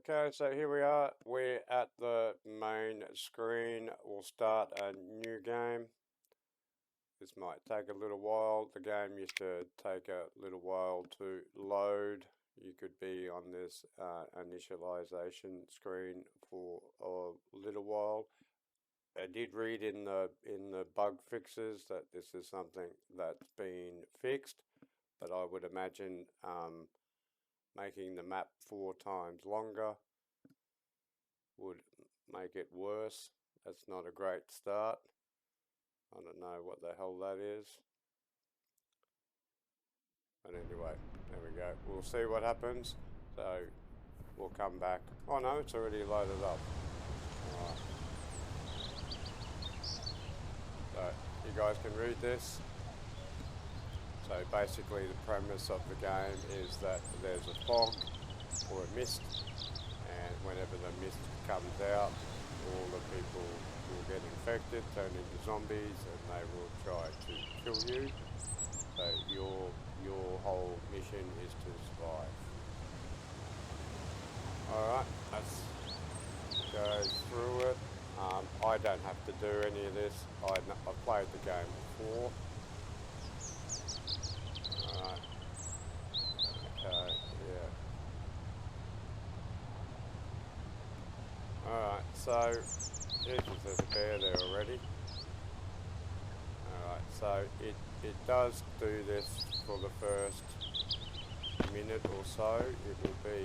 Okay, so here we are. We're at the main screen. We'll start a new game. This might take a little while. The game used to take a little while to load. You could be on this initialization screen for a little while. I did read in the bug fixes that this is something that's been fixed, but I would imagine making the map 4 times longer would make it worse. That's not a great start. I don't know what the hell that is. But anyway, there we go. We'll see what happens. So we'll come back. Oh no, it's already loaded up. Alright. So you guys can read this. So basically the premise of the game is that there's a fog or a mist, and whenever the mist comes out, all the people will get infected, turn into zombies, and they will try to kill you. So your whole mission is to survive. Alright, let's go through it. I don't have to do any of this. I've played the game before. Alright. Okay, yeah. Alright, so there's a bear there already. Alright, so it does do this for the first minute or so. It will be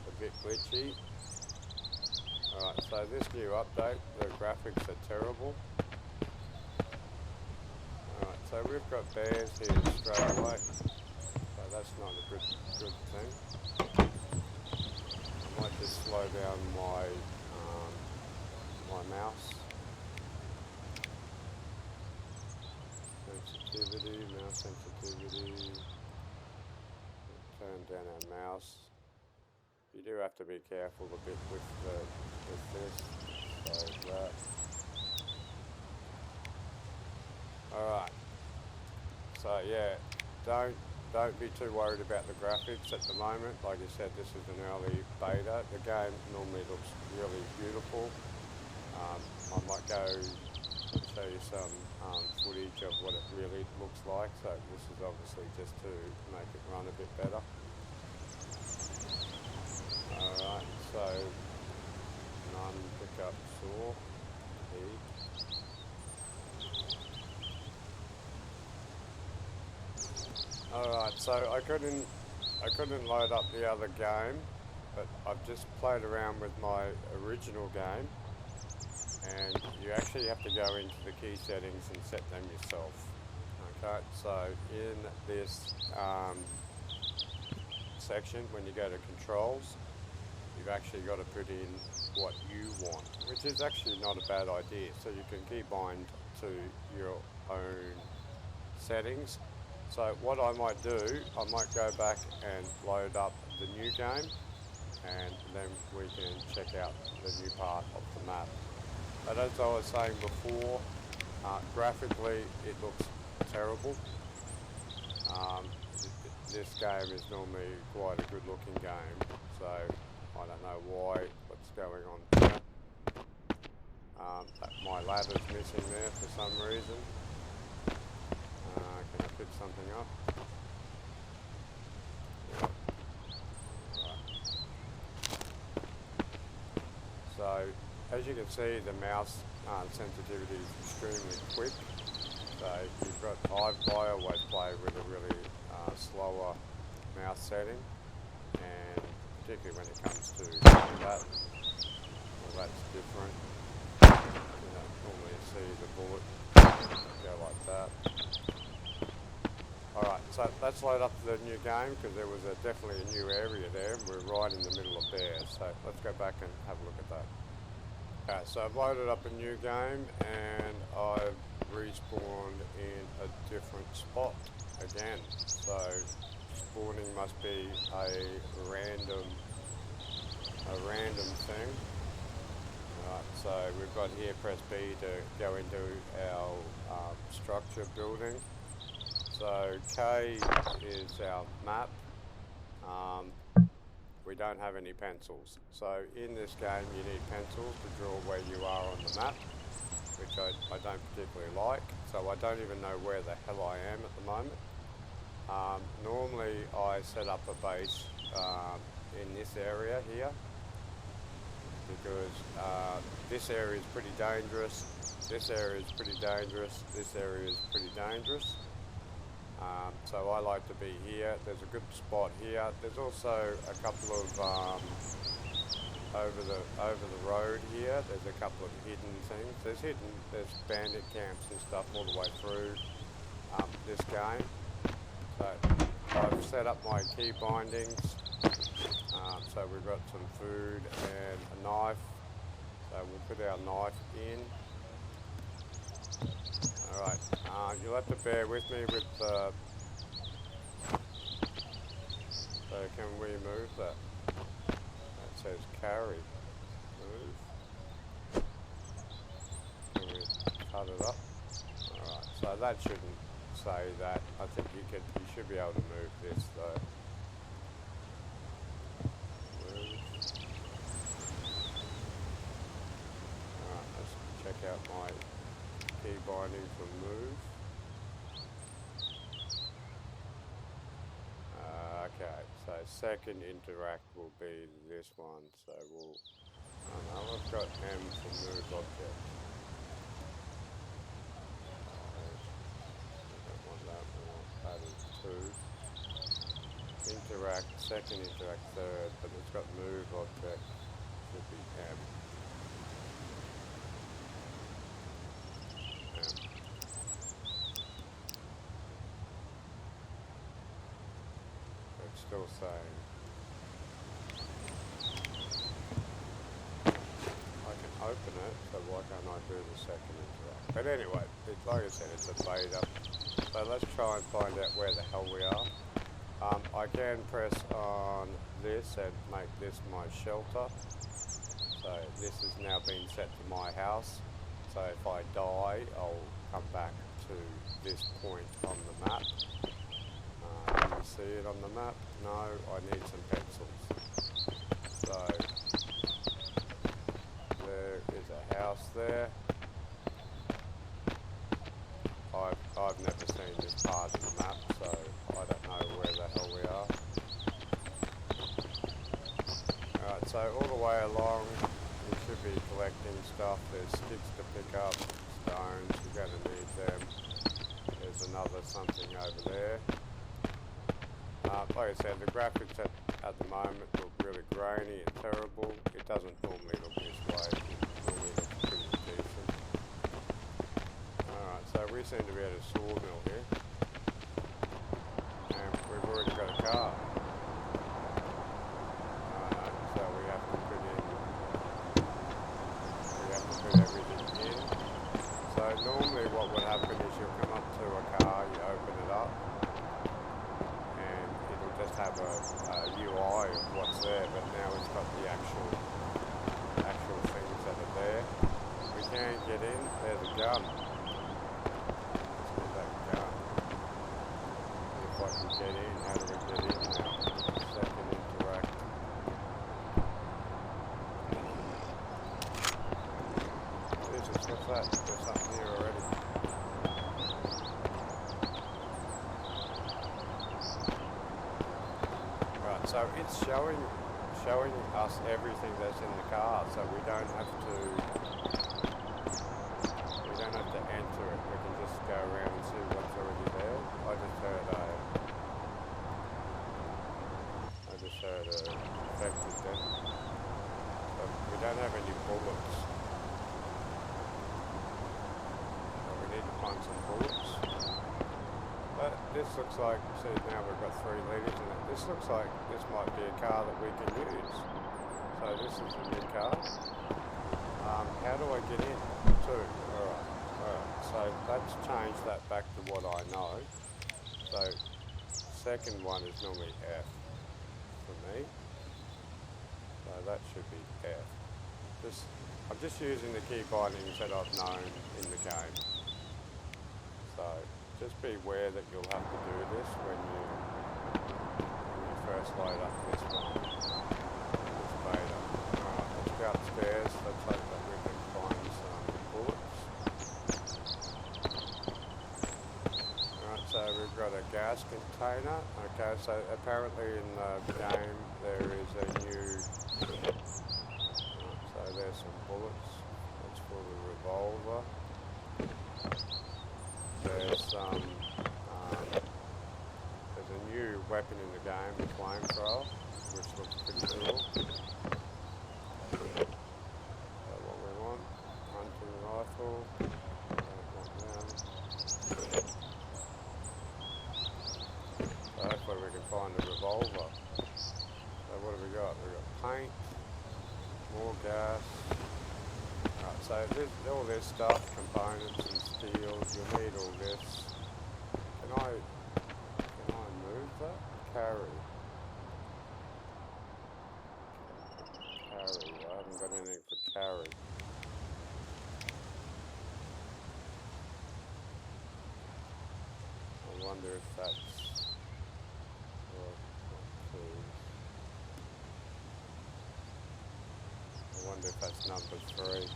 a bit glitchy. Alright, so this new update, the graphics are terrible. Alright, so we've got bears here straight away. So that's not a good thing. I might just slow down my mouse. Sensitivity, mouse sensitivity. Turn down our mouse. You do have to be careful a bit with this. So that. Alright. So yeah, don't be too worried about the graphics at the moment. Like I said, this is an early beta. The game normally looks really beautiful. I might go and show you some footage of what it really looks like. So this is obviously just to make it run a bit better. Alright, so none pick up saw. Alright, so I couldn't load up the other game, but I've just played around with my original game, and you actually have to go into the key settings and set them yourself. Okay, so in this section, when you go to controls, you've actually got to put in what you want, which is actually not a bad idea. So you can keybind to your own settings. So what I might do, I might go back and load up the new game, and then we can check out the new part of the map. But as I was saying before, graphically it looks terrible. This game is normally quite a good looking game, so I don't know what's going on here. My ladder's missing there for some reason. Can I pick something up? Yeah. Right. So, as you can see, the mouse sensitivity is extremely quick. So I always play with a really slower mouse setting, and particularly when it comes to that, well, that's different. You know, normally you see the bullet go like that. Alright, so let's load up the new game, because there was definitely a new area there, and we're right in the middle of bears, so let's go back and have a look at that. Okay, so I've loaded up a new game, and I've respawned in a different spot again. So spawning must be a random thing. Alright, so we've got here, press B to go into our structure building. So K is our map. we don't have any pencils. So in this game you need pencils to draw where you are on the map, which I don't particularly like, so I don't even know where the hell I am at the moment. Normally I set up a base in this area here, because this area is pretty dangerous, this area is pretty dangerous, this area is pretty dangerous. So I like to be here. There's a good spot here. There's also a couple of over the road here. There's a couple of hidden things. There's bandit camps and stuff all the way through this game. So I've set up my key bindings. So we've got some food and a knife. So we'll put our knife in. Alright, you'll have to bear with me with the... So can we move that? That says carry. Move. Can we cut it up? Alright, so that shouldn't say that. I think you should be able to move this though. Move. Alright, let's check out my key binding for move. Okay, so second interact will be this one. So we'll. Oh no, I've got M for move object. I don't want that. We want that is 2. Interact, second interact, third, but it's got move object. Should be M. Still saying I can open it, so why can't I do the second interact? But anyway, like I said, it's a beta. So let's try and find out where the hell we are. I can press on this and make this my shelter. So this has now been set to my house. So if I die, I'll come back to this point on the map. Can you see it on the map? No, I need some pencils. So, there is a house there. I've never seen this part of the map, so I don't know where the hell we are. Alright, so all the way along, we should be collecting stuff. There's sticks to pick up, stones, you're going to need them. There's another something over there. Like I said, the graphics at the moment look really grainy and terrible. It doesn't normally look this way. It normally looks pretty decent. Alright, so we seem to be at a sawmill here. And we've already got a car. So we have to put everything in. So normally what would happen is you'll come up to a car, you open it up. Have a UI of what's there, but now it's got the actual things that are there. We can't get in. There's a gun. Let's get that gun. If I can get in, how do we get in now? Second interact. Jesus, what's that? There's something here already. So it's showing us everything that's in the car, so we don't have to enter it. We can just go around and see what's already there. I just heard a infected death. But we don't have any bullets. So we need to find some bullets. But this looks like, see now we've got 3 litres in it. This looks like this might be a car that we can use. So this is a new car. How do I get in? 2. Alright. So let's change that back to what I know. So second one is normally F for me. So that should be F. I'm just using the key bindings that I've known in the game. So just be aware that you'll have to do this when you first load up this one. container. Okay, so apparently in the game there is a new... So there's some bullets. That's for the revolver. There's some... there's a new weapon in the game, the flamethrower, which looks pretty cool. What we want, hunting rifle. Don't want them. So hopefully we can find a revolver. So what have we got? We've got paint, more gas. Right, so this, all this stuff, components and steels, you'll need all this. Can I move that? Carry. I haven't got anything for carry. I wonder if that's... I wonder if that's number 3.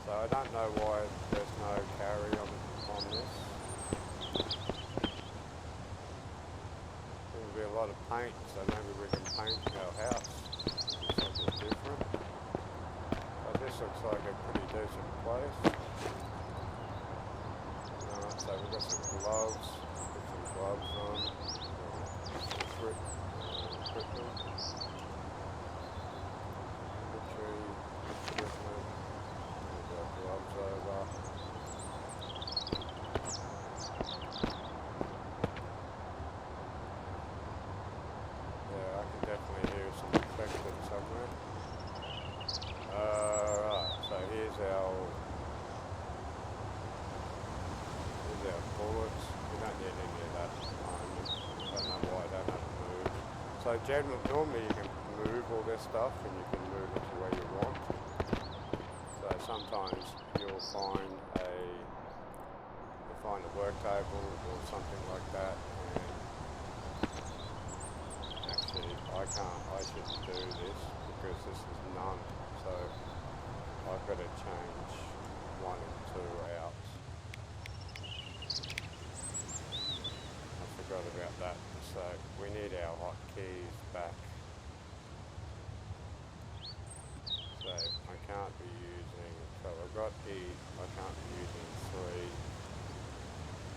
So I don't know why there's no carry on this. There'll be a lot of paint, so maybe we can paint our house something different. But this looks like a pretty decent place. So we've got some gloves. Put some gloves on. Equipment. Gloves over. Yeah, I can definitely hear some infected somewhere. Right, so here's our bullets. We don't need any of that at the moment. I don't know why I don't have to move. So normally you can move all this stuff and you can move it to where you want. So sometimes you'll find a work table or something like that, and actually I shouldn't do this because this is none, so I've got to change 1 and 2 out. I forgot about that, so we need our hotkeys back. So I can't be using, so I've got E, I can't be using 3.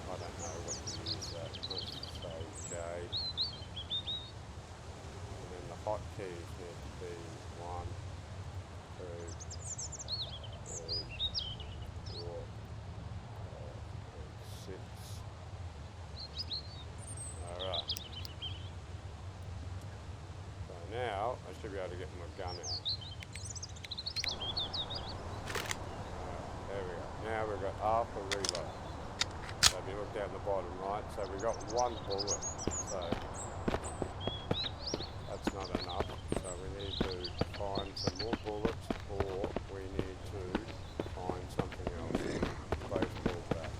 I don't know what to use that. Let's say J. And then the hotkeys need to be 1, 2, 3, 4, 6. Alright. So now I should be able to get my gun out. There we go. Now we've got half a reload. So if you look down the bottom right, so we've got 1 bullet. So that's not enough. So we need to find some more bullets, or we need to find something else. Baseball bat.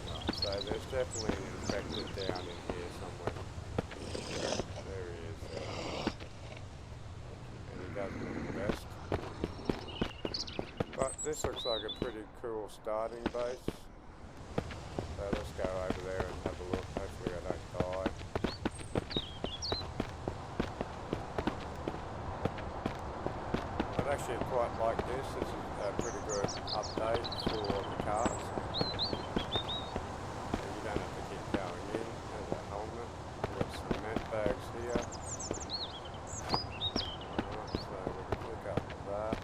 Right, so there's definitely an infected down in here somewhere. There he is. And he doesn't look the best. But this looks like a pretty cool starting base. So let's go over there and have a look. Hopefully I don't die. I'd actually quite like this. This is a pretty good update for the cars. So you don't have to keep going in. There's a helmet. We've got cement bags here. Alright, so we can pick up that.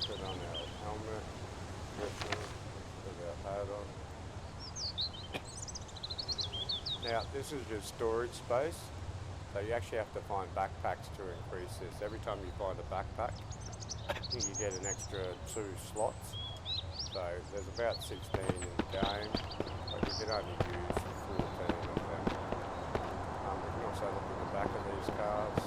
Put on our helmet, put our hat on. Now this is just storage space, so you actually have to find backpacks to increase this. Every time you find a backpack, you get an extra 2 slots. So there's about 16 in the game, but you can only use 14 of them. We can also look at the back of these cars.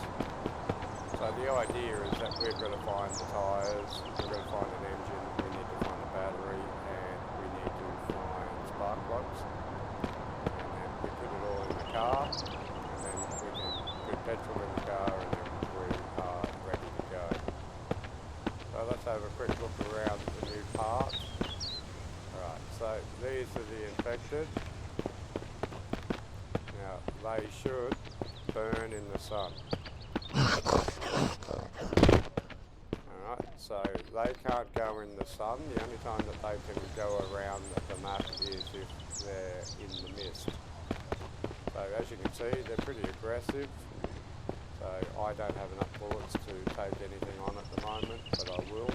So the idea is that we've got to find the tyres, we've got to find an engine, we need to find a battery, and we need to find spark plugs. And then we put it all in the the car, and then we can put petrol in the car, and then we are ready to go. So let's have a quick look around the new parts. Alright, so these are the infected. Now they should burn in the sun. Alright, so they can't go in the sun. The only time that they can go around the map is if they're in the mist. So as you can see, they're pretty aggressive. So I don't have enough bullets to take anything on at the moment, but I will.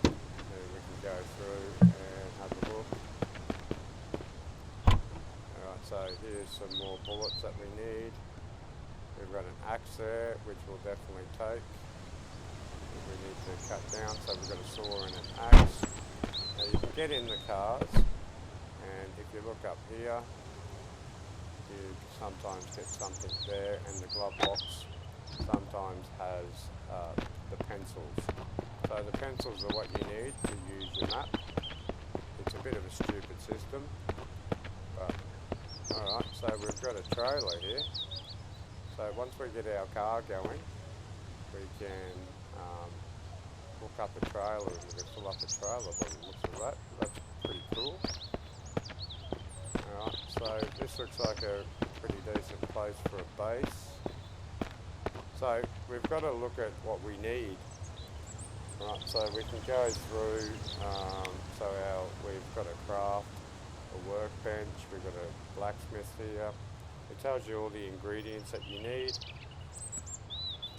Then we can go through and have a look. Alright, so here's some more bullets that we need. We've got an axe there, which we'll definitely take. We need to cut down, so we've got a saw and an axe. Now you can get in the cars, and if you look up here, you sometimes get something there, and the glove box sometimes has the pencils. So the pencils are what you need to use your map. It's a bit of a stupid system, but alright, so we've got a trailer here. So once we get our car going, we can hook up a trailer, and we can fill up the trailer by the looks of that. That's pretty cool. Alright, so this looks like a pretty decent place for a base. So we've got to look at what we need. Right, so we can go through, we've got a craft, a workbench, we've got a blacksmith here. It tells you all the ingredients that you need.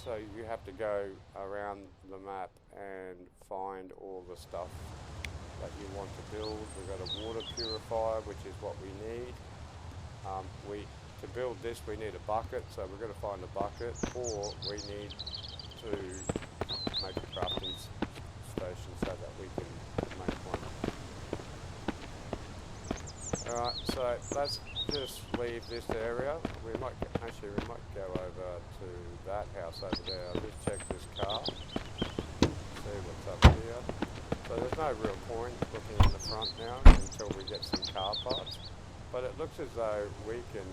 So you have to go around the map and find all the stuff that you want to build. We've got a water purifier, which is what we need. To build this, we need a bucket, so we're going to find a bucket, or we need to make a crafting station so that we can make one. Alright, so let's just leave this area. We might go over to that house over there. I'll just check this car, see what's up here. So there's no real point looking in the front now until we get some car parts. But it looks as though we can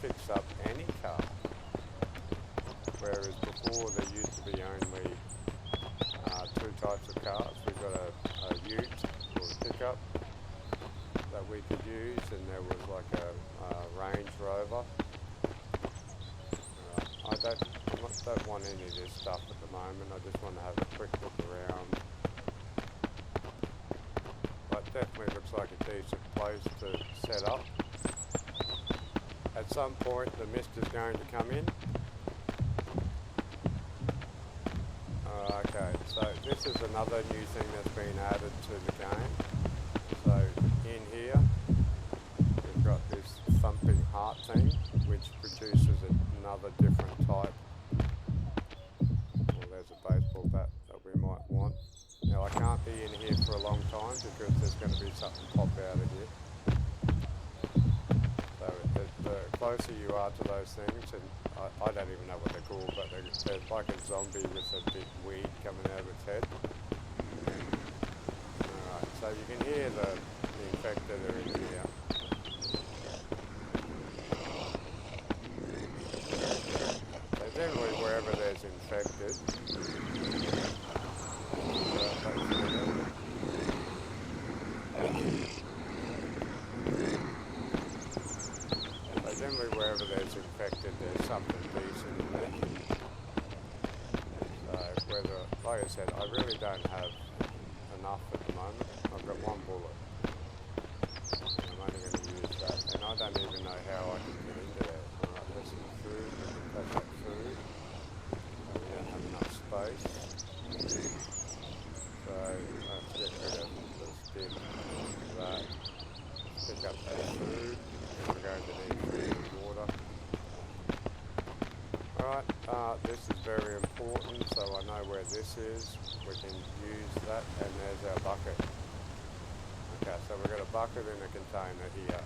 fix up any car. Whereas before there used to be only two types of cars. We've got a ute or a pickup that we could use, and there was like a Range Rover. I don't want any of this stuff at the moment. I just want to have a quick look around. But definitely looks like a decent place to set up. At some point the mist is going to come in. Okay, so this is another new thing that's been added to the game. So in here we've got this thumping heart thing, which produces another different type. Well, there's a baseball bat that we might want. Now I can't be in here for a long time because there's going to be something pop out of here. So the closer you are to those things, and I don't even know what they're called, but they're like a zombie with a big weed coming out of its head. Alright, so you can hear the infected are in here. So generally wherever there's infected, wherever there's infected, there's something decent in there. So whether, like I said, I really don't have enough at the moment. I've got one bullet. I'm only going to use that, and I don't even know how I can get into there. Alright, there's some food. We can take that food. We don't have enough space. So let's get rid of the stick. That. Pick up that food. We're going to need food and water. Alright, this is very important, so I know where this is. We can use that, and there's our bucket. Okay, so we've got a bucket in a container here.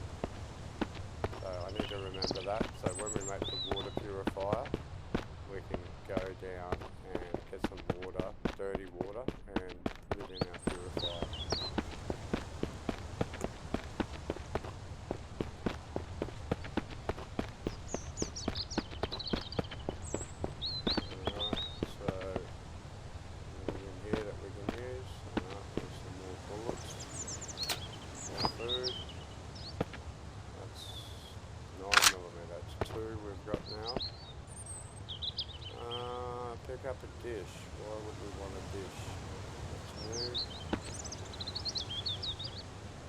So I need to remember that. So when we make the water purifier, we can go down and get some water, dirty water, and put it in our purifier. pick up a dish. Why would we want a dish? That's new.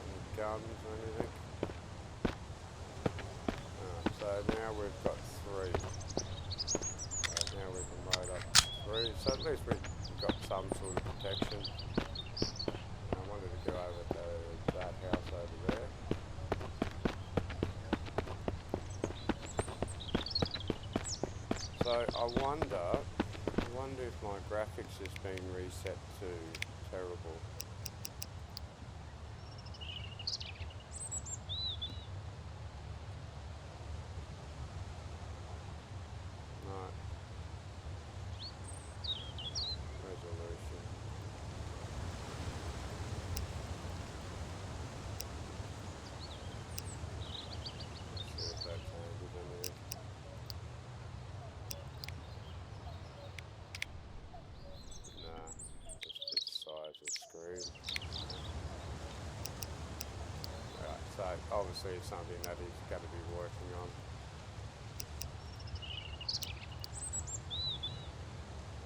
Any guns or anything? So now we've got 3. Now we can load up 3. So at least we've got some sort of protection. I wanted to go over to that house over there. So I wonder if my graphics is being reset to terrible. No. Resolution. Let's see if that changes anything. Size of screen. Right, so obviously it's something that he's going to be working on.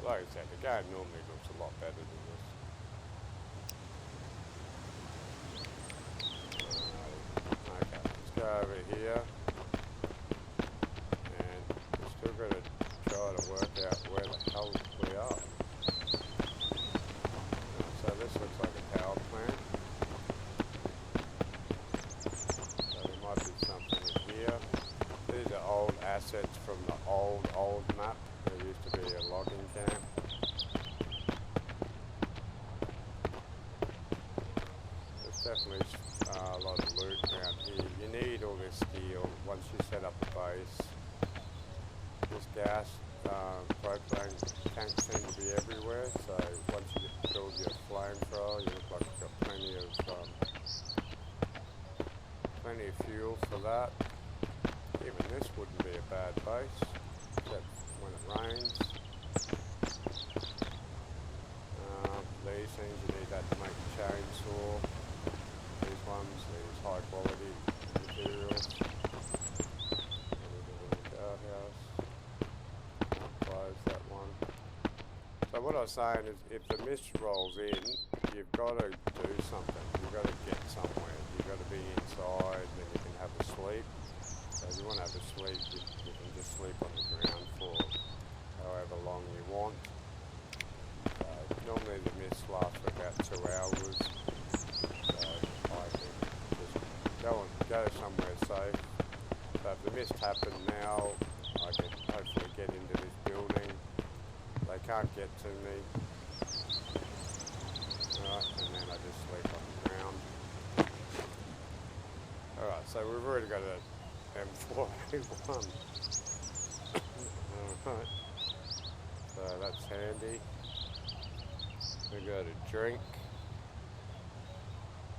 Like I said, the game normally looks a lot better than this. Okay, let's go over here. And we're still going to try to work out where the hell we are. So this looks like a power plant. So there might be something in here. These are old assets from the old map. There used to be a logging camp. There's definitely a lot of loot around here. You need all this steel once you set up the base. This gas, propane tanks seem to be everywhere, so once you build your flamethrower, you look like you've got plenty of fuel for that. Even this wouldn't be a bad base, except when it rains. These things, you need that to make a chainsaw. These ones, these high quality materials. Guardhouse. Close that one. So what I was saying is, if the mist rolls in, you've got to do something. You've got to get somewhere. You've got to be inside, then you can have a sleep. So if you want to have a sleep, you can just sleep on the ground for however long you want. Normally the mist lasts for about 2 hours. So I can just go somewhere safe. So if the mist happened now, I can hopefully get into this building. They can't get to me. Alright, and then I just sleep on the ground. Alright, so we've already got a M4A1. Alright. So that's handy. We go to drink.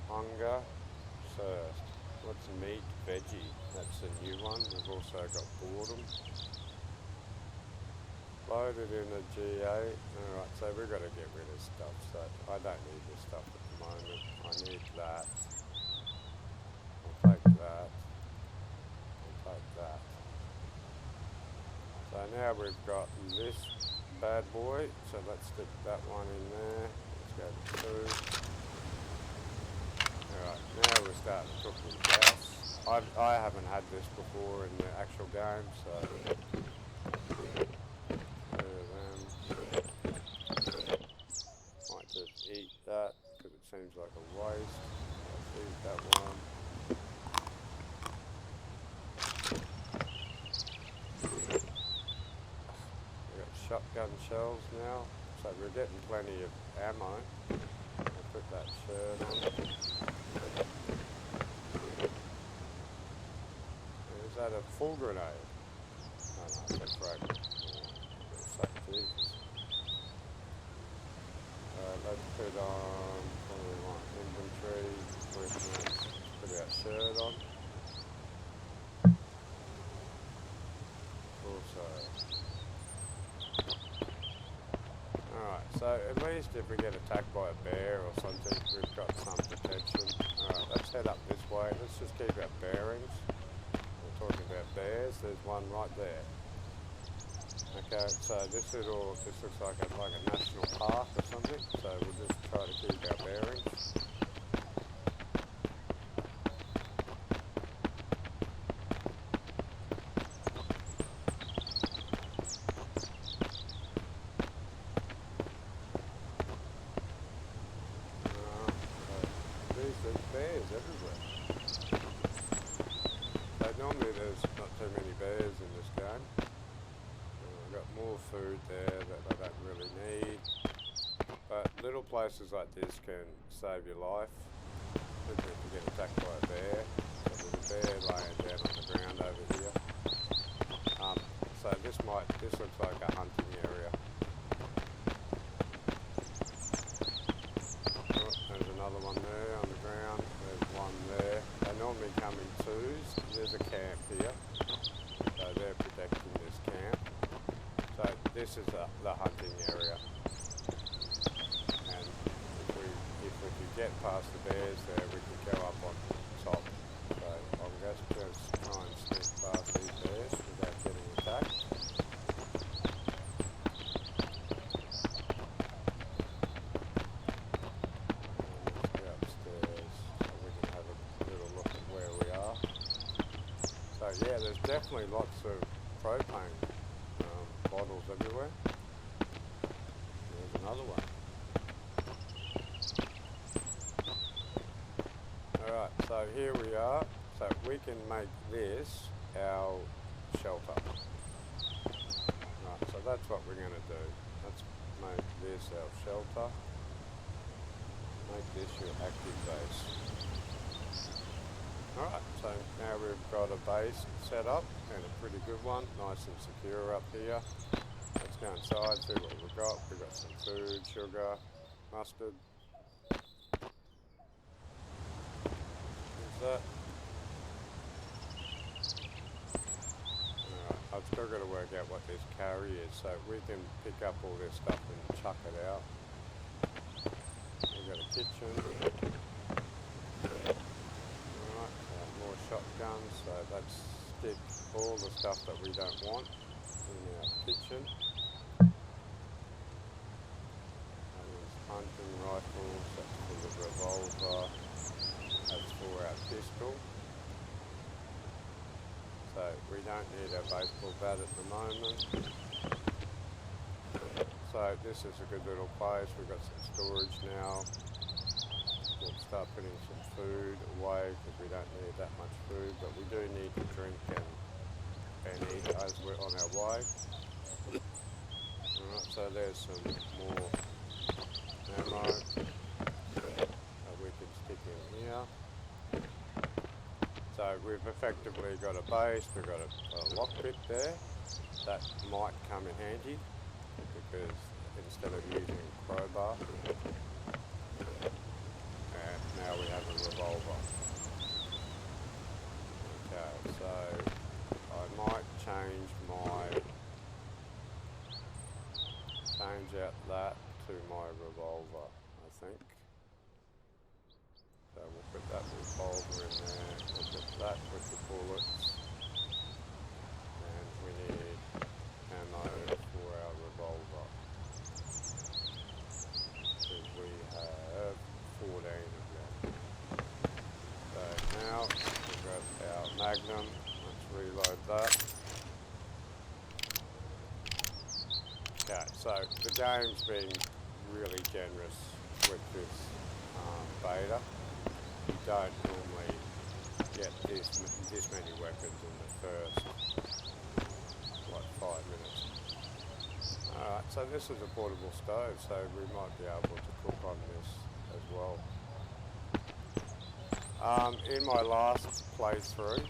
Hunger. Thirst. What's meat? Veggie. That's a new one. We've also got boredom. Loaded in a GA. Alright, so we've got to get rid of stuff. So I don't need this stuff at the moment. I need that. I'll take that. I'll take that. So now we've got this bad boy. So let's stick that one in there. Let's go to 2. Alright, now we're starting to cook with gas. I haven't had this before in the actual game, so might just eat that because it seems like a waste. Let's eat that one. We've got shotgun shells now, so we're getting plenty of ammo. I'll put that shirt on. Is that a full grenade? No, it's a fragment. Jesus. Let's put on, what do we want? Inventory, put our shirt on. Also. Alright, so at least if we get attacked by a bear or something, we've got some protection. Alright, let's head up this way. Let's just keep our bearings. We're talking about bears. There's one right there. Okay, so this looks like a national park or something, so we'll just try to keep our bearings. There's bears everywhere. So normally there's not too many bears in this game. I've got more food there that I don't really need. But little places like this can save your life. If you get attacked by a bear. So there's a bear laying down on the ground over here. So this looks like a hunting area. Oh, there's another one there on the ground. There's one there. They normally come in twos. There's a camp here. So they're protecting this camp. So this is the hunting area. And if we could get past the bears there, we could go up on top. So I'm just going to try and sneak past these bears without getting attacked. Yeah, there's definitely lots of propane bottles everywhere. There's another one. Alright, so here we are. So we can make this our shelter. Right, so that's what we're going to do. Let's make this our shelter. Make this your active base. Alright, so now we've got a base set up, and a pretty good one, nice and secure up here. Let's go inside, see what we've got. We've got some food, sugar, mustard. What's that? Alright, I've still got to work out what this carry is, so we can pick up all this stuff and chuck it out. We've got a kitchen. Shotguns, so let's stick all the stuff that we don't want in our kitchen. And there's hunting rifles, that's for the revolver, that's for our pistol. So we don't need our baseball bat at the moment. So this is a good little place, we've got some storage now. We'll start putting some food away because we don't need that much food, but we do need to drink and eat as we're on our way. Alright, so there's some more ammo that we can stick in here. So we've effectively got a base, we've got a lockpick there. That might come in handy because instead of using a crowbar, now we have a revolver. Okay, so I might change out that to my revolver, I think. So we'll put that revolver in there, we'll put that with the bullets, and we need ammo for our revolver. Because we have 14 of them. So now we've got our Magnum, let's reload that. Okay, so the game's been really generous with this beta. You don't normally get this many weapons in the first, 5 minutes. Alright, so this is a portable stove, so we might be able to cook on this as well. In my last playthrough,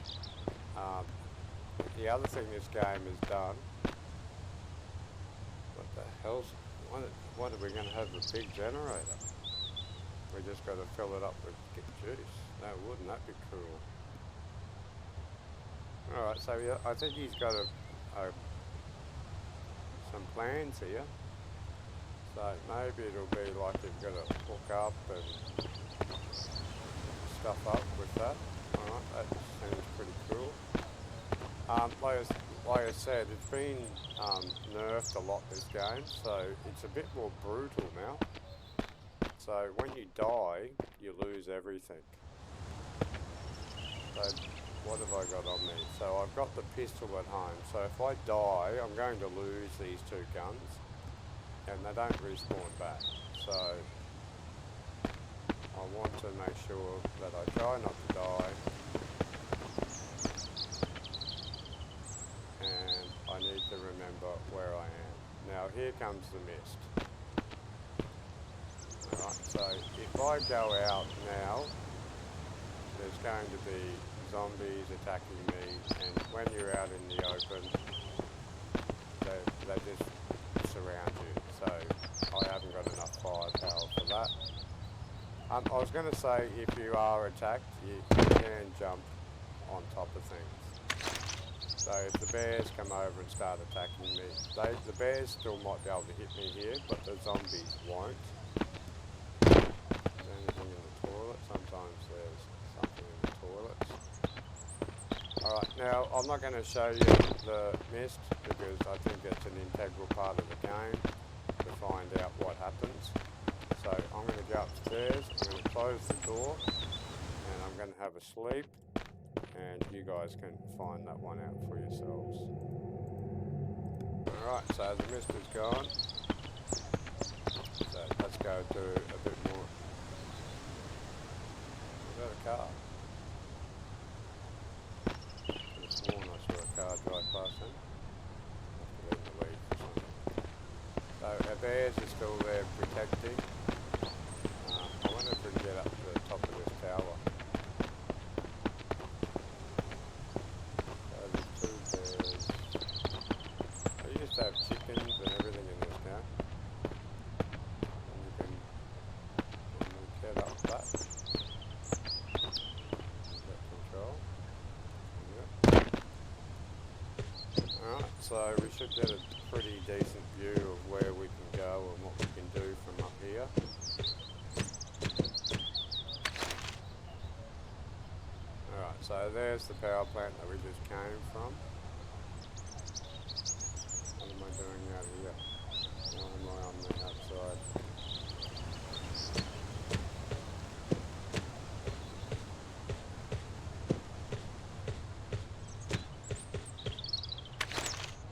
the other thing this game has done, what the hell's, what are we going to have a big generator? We just got to fill it up with juice. No, wouldn't that be cool? Alright, so yeah, I think he's got some plans here. So maybe it'll be like you've got to hook up and stuff up with that. Alright, that seems pretty cool. like I said, it's been nerfed a lot this game, so it's a bit more brutal now. So when you die, you lose everything. So what have I got on me? So I've got the pistol at home, so if I die, I'm going to lose these two guns, and they don't respawn back. So I want to make sure that I try not to die, and I need to remember where I am. Now here comes the mist. Alright, so if I go out now, there's going to be zombies attacking me, and when you're out in the open, they just surround you, so I haven't got enough firepower for that. I was going to say, if you are attacked, you can jump on top of things. So if the bears come over and start attacking me, the bears still might be able to hit me here, but the zombies won't. Anything in the toilet? Sometimes there's something in the toilets. Alright, now I'm not going to show you the mist because I think it's an integral part of the game to find out what happens. So I'm going to go upstairs, I'm going to close the door, and I'm going to have a sleep, and you guys can find that one out for yourselves. Alright, so the mist is gone. So let's go do a bit more. Is that a car? I could have sworn I saw a car drive past then. Must have been the lead for something. So our bears are still there protecting. I wonder if we can get up to the top of this tower. So there's two bears. I used to have chickens and everything in this now. And you can get up that. Is that control? Yep. Alright, so we should get a pretty decent view of where we can go and what we can do from up here. Alright, so there's the power plant that we just came from. What am I doing out here? Why am I on the outside?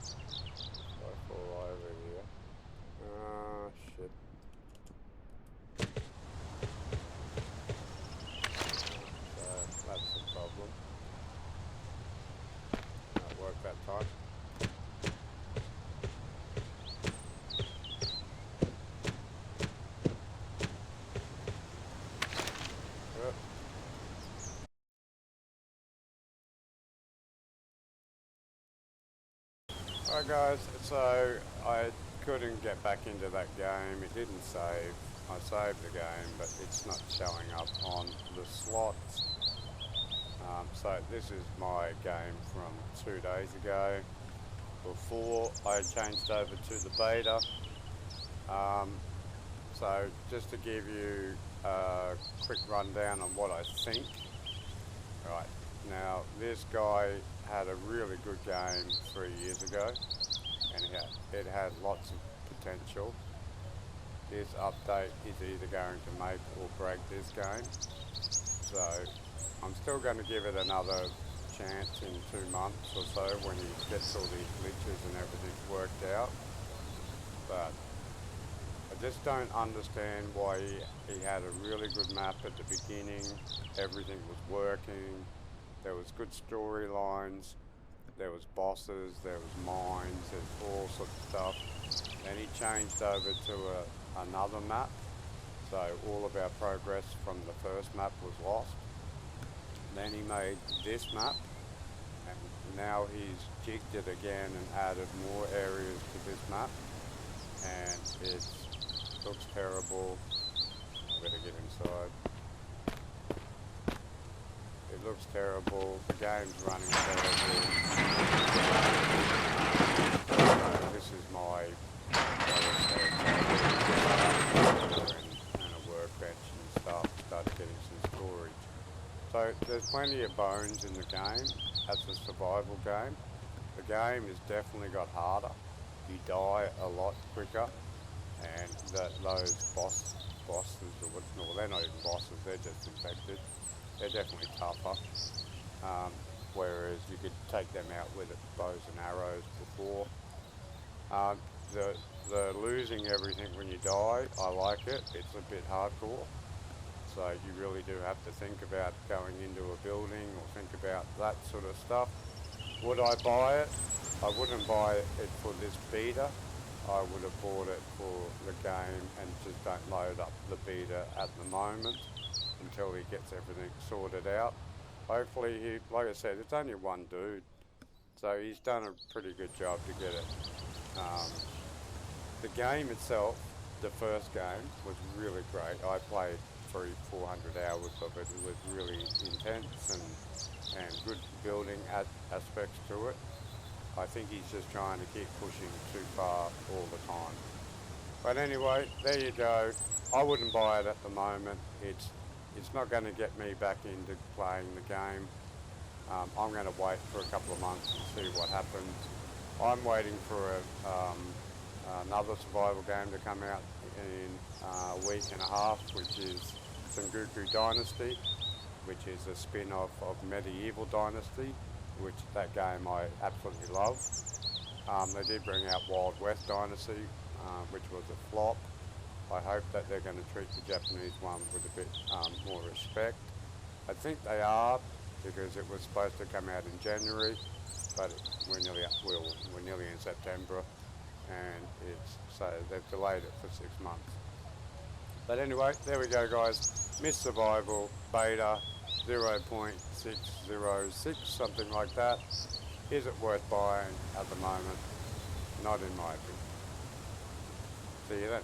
So I fall over here. Ah, shit. So that's the problem. That worked that time. Yep. Alright guys, so I couldn't get back into that game. It didn't save. I saved the game, but it's not showing up on the slots. So this is my game from 2 days ago, before I changed over to the beta. So just to give you a quick rundown on what I think. Right, now this guy had a really good game 3 years ago, and it had lots of potential. This update is either going to make or break this game. So I'm still going to give it another chance in 2 months or so when he gets all these glitches and everything's worked out. But I just don't understand why he had a really good map at the beginning. Everything was working. There was good storylines. There was bosses. There was mines. There's all sorts of stuff. Then he changed over to another map. So all of our progress from the first map was lost. Then he made this map, and now he's jigged it again and added more areas to this map, and it looks terrible. I better get inside. It looks terrible. The game's running terrible. This is my and a workbench and stuff. Started getting some storage. So there's plenty of bones in the game. That's a survival game. The The game has definitely got harder. You die a lot quicker, and those bosses, or well, they're not even bosses, they're just infected. They're definitely tougher. Whereas you could take them out with bows and arrows before. The losing everything when you die, I like it. It's a bit hardcore. So you really do have to think about going into a building or think about that sort of stuff. Would I buy it? I wouldn't buy it for this beta. I would have bought it for the game and just don't load up the beta at the moment until he gets everything sorted out. Hopefully like I said, it's only one dude, so he's done a pretty good job to get it. The game itself, the first game, was really great. I played 400 hours of it. It was really intense and good building aspects to it. I think he's just trying to keep pushing too far all the time. But anyway, there you go. I wouldn't buy it at the moment. It's not going to get me back into playing the game. I'm going to wait for a couple of months and see what happens. I'm waiting for another survival game to come out in a week and a half, which is Sengoku Dynasty, which is a spin-off of Medieval Dynasty, which that game I absolutely love. They did bring out Wild West Dynasty, which was a flop. I hope that they're going to treat the Japanese one with a bit more respect. I think they are, because it was supposed to come out in January, but we're nearly in September, and so they've delayed it for 6 months. But anyway, there we go, guys. Myth Survival Beta 0.606, something like that. Is it worth buying at the moment? Not in my opinion. See you then.